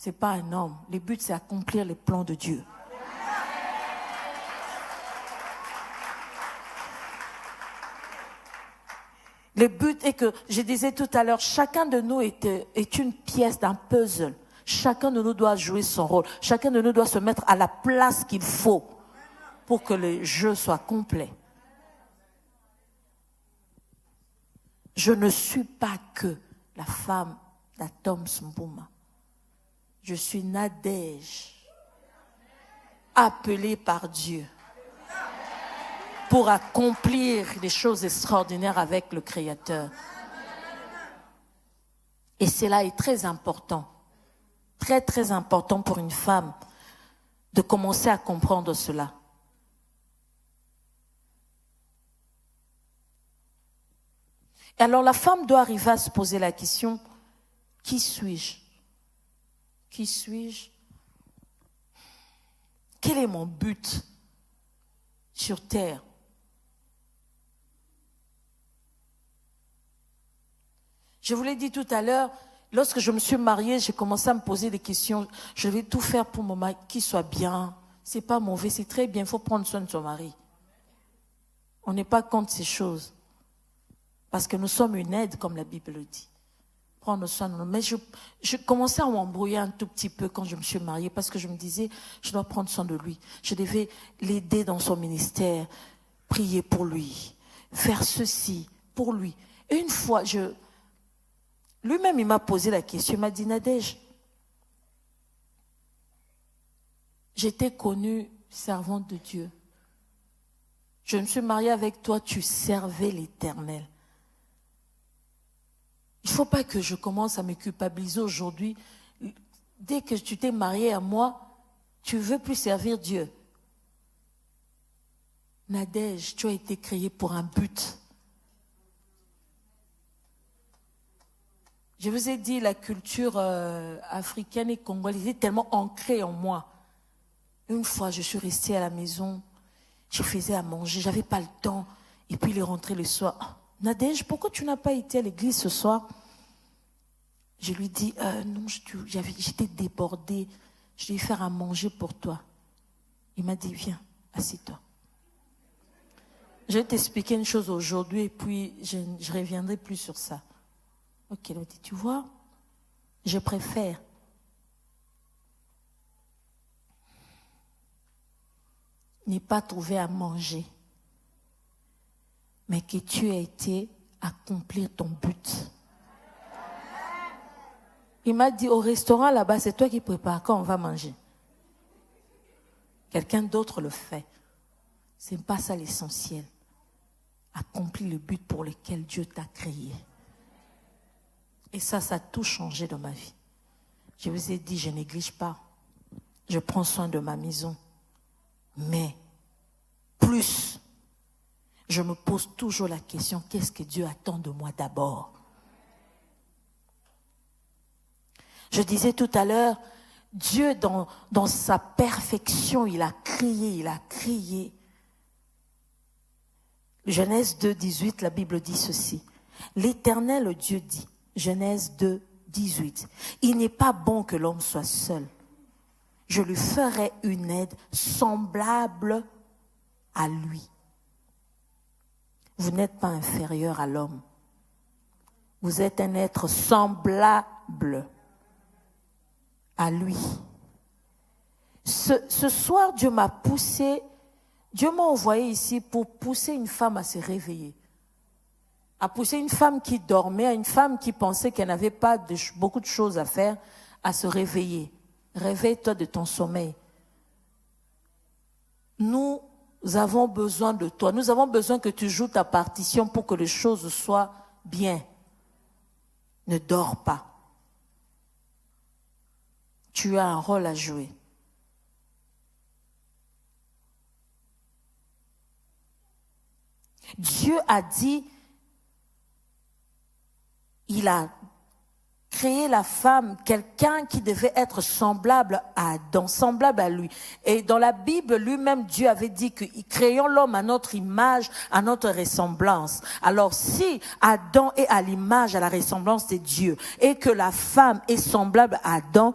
Ce n'est pas un homme. Le but, c'est accomplir les plans de Dieu. Le but est que, je disais tout à l'heure, chacun de nous est une pièce d'un puzzle. Chacun de nous doit jouer son rôle. Chacun de nous doit se mettre à la place qu'il faut pour que le jeu soit complet. Je ne suis pas que la femme d'Atom Mbouma. Je suis Nadège, appelée par Dieu pour accomplir des choses extraordinaires avec le Créateur. Et cela est très important, très très important pour une femme de commencer à comprendre cela. Et alors la femme doit arriver à se poser la question, qui suis-je? Qui suis-je? Quel est mon but sur terre? Je vous l'ai dit tout à l'heure, lorsque je me suis mariée, j'ai commencé à me poser des questions. Je vais tout faire pour mon mari, qu'il soit bien. C'est pas mauvais, c'est très bien. Il faut prendre soin de son mari. On n'est pas contre ces choses. Parce que nous sommes une aide, comme la Bible le dit. Prendre soin de nous. Mais je commençais à m'embrouiller un tout petit peu quand je me suis mariée, parce que je me disais, je dois prendre soin de lui. Je devais l'aider dans son ministère, prier pour lui, faire ceci pour lui. Et une fois, lui-même, il m'a posé la question, il m'a dit, Nadège, j'étais connue servante de Dieu. Je me suis mariée avec toi, tu servais l'Éternel. Il ne faut pas que je commence à me culpabiliser aujourd'hui. Dès que tu t'es mariée à moi, tu ne veux plus servir Dieu. Nadège, tu as été créée pour un but. Je vous ai dit, la culture africaine et congolaise est tellement ancrée en moi. Une fois, je suis restée à la maison, je faisais à manger, je n'avais pas le temps. Et puis, il est rentré le soir. Oh, Nadège, pourquoi tu n'as pas été à l'église ce soir? Je lui dis, non, j'étais débordée. Je vais faire à manger pour toi. Il m'a dit, viens, assieds-toi. Je vais t'expliquer une chose aujourd'hui et puis je ne reviendrai plus sur ça. Ok, il m'a dit, tu vois, je préfère ne pas trouver à manger, mais que tu aies été accomplir ton but. Il m'a dit, au restaurant là-bas, c'est toi qui prépares quand on va manger. Quelqu'un d'autre le fait. Ce n'est pas ça l'essentiel. Accomplir le but pour lequel Dieu t'a créé. Et ça a tout changé dans ma vie. Je vous ai dit, je néglige pas. Je prends soin de ma maison. Mais, plus, je me pose toujours la question, qu'est-ce que Dieu attend de moi d'abord? Je disais tout à l'heure, Dieu dans sa perfection, il a créé. Genèse 2, 18, la Bible dit ceci. L'Éternel Dieu dit, Genèse 2, 18, il n'est pas bon que l'homme soit seul. Je lui ferai une aide semblable à lui. Vous n'êtes pas inférieur à l'homme. Vous êtes un être semblable à lui. Ce soir, Dieu m'a envoyé ici pour pousser une femme à se réveiller. À pousser une femme qui dormait, à une femme qui pensait qu'elle n'avait pas beaucoup de choses à faire, à se réveiller. Réveille-toi de ton sommeil. Nous avons besoin de toi. Nous avons besoin que tu joues ta partition pour que les choses soient bien. Ne dors pas. Tu as un rôle à jouer. Dieu a dit, il a créé la femme, quelqu'un qui devait être semblable à Adam, semblable à lui. Et dans la Bible, lui-même, Dieu avait dit que créons l'homme à notre image, à notre ressemblance. Alors si Adam est à l'image, à la ressemblance de Dieu, et que la femme est semblable à Adam,